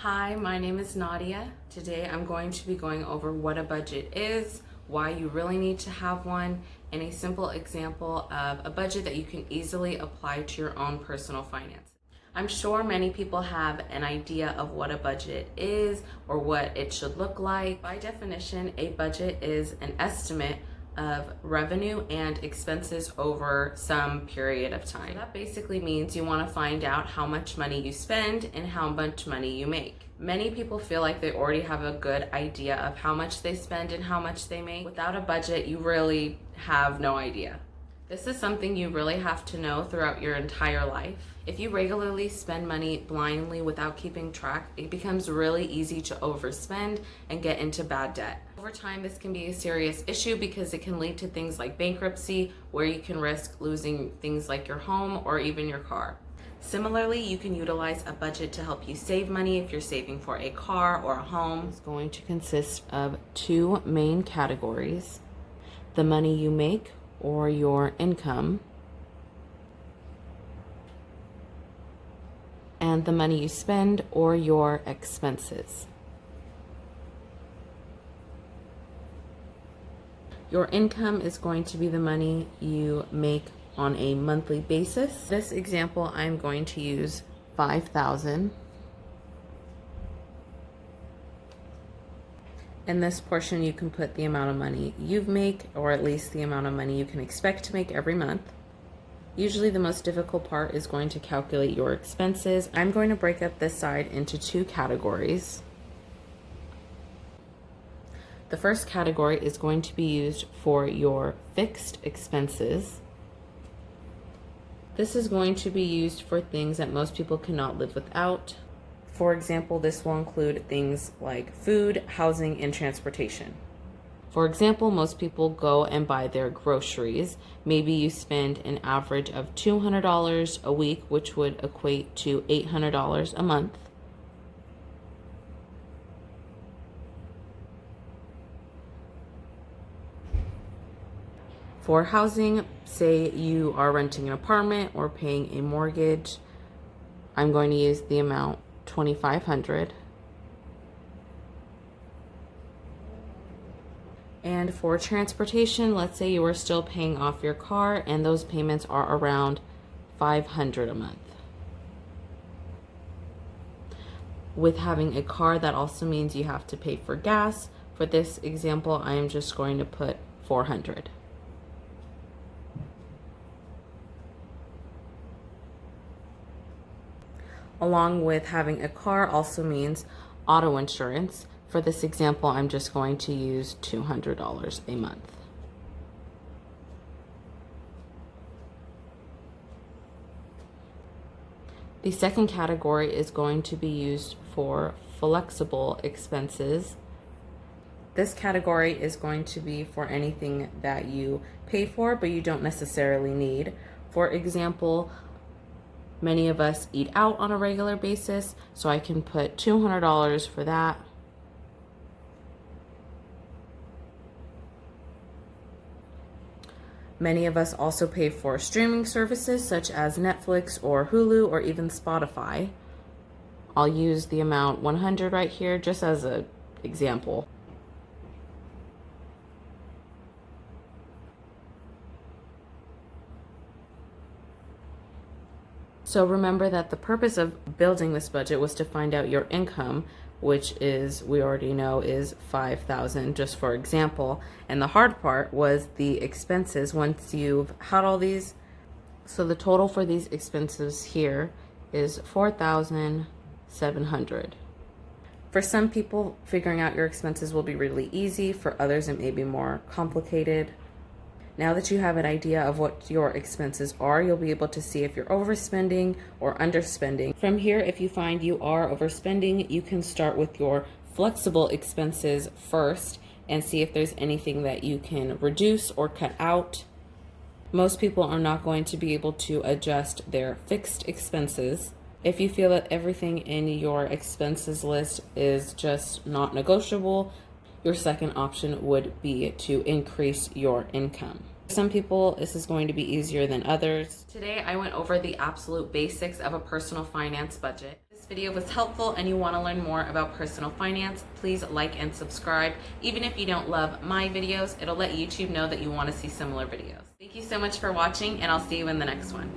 Hi, my name is Nadia. Today I'm going to be going over what a budget is, why you really need to have one, and a simple example of a budget that you can easily apply to your own personal finances. I'm sure many people have an idea of what a budget is or what it should look like. By definition, a budget is an estimate of revenue and expenses over some period of time. So that basically means you want to find out how much money you spend and how much money you make. Many people feel like they already have a good idea of how much they spend and how much they make. Without a budget, you really have no idea. This is something you really have to know throughout your entire life. If you regularly spend money blindly without keeping track, it becomes really easy to overspend and get into bad debt. Over time, this can be a serious issue because it can lead to things like bankruptcy, where you can risk losing things like your home or even your car. Similarly, you can utilize a budget to help you save money if you're saving for a car or a home. It's going to consist of two main categories: the money you make or your income, and the money you spend or your expenses. Your income is going to be the money you make on a monthly basis. This example, I'm going to use $5,000. In this portion, you can put the amount of money you make, or at least the amount of money you can expect to make every month. Usually the most difficult part is going to calculate your expenses. I'm going to break up this side into two categories. The first category is going to be used for your fixed expenses. This is going to be used for things that most people cannot live without. For example, this will include things like food, housing, and transportation. For example, most people go and buy their groceries. Maybe you spend an average of $200 a week, which would equate to $800 a month. For housing, say you are renting an apartment or paying a mortgage, I'm going to use the amount $2,500. And for transportation, let's say you are still paying off your car and those payments are around $500 a month. With having a car, that also means you have to pay for gas. For this example, I am just going to put $400. Along with having a car also means auto insurance. For this example, I'm just going to use $200 a month. The second category is going to be used for flexible expenses. This category is going to be for anything that you pay for but you don't necessarily need. For example, many of us eat out on a regular basis, so I can put $200 for that. Many of us also pay for streaming services such as Netflix or Hulu or even Spotify. I'll use the amount $100 right here just as an example. So remember that the purpose of building this budget was to find out your income, which is, we already know, is $5,000 just for example. And the hard part was the expenses once you've had all these. So the total for these expenses here is $4,700. For some people, figuring out your expenses will be really easy. For others, it may be more complicated. Now that you have an idea of what your expenses are, you'll be able to see if you're overspending or underspending. From here, if you find you are overspending, you can start with your flexible expenses first and see if there's anything that you can reduce or cut out. Most people are not going to be able to adjust their fixed expenses. If you feel that everything in your expenses list is just not negotiable, your second option would be to increase your income. Some people, this is going to be easier than others. Today, I went over the absolute basics of a personal finance budget. This This video was helpful and you want to learn more about personal finance, please like and subscribe. Even if you don't love my videos, it'll let YouTube know that you want to see similar videos. Thank you so much for watching, and I'll see you in the next one.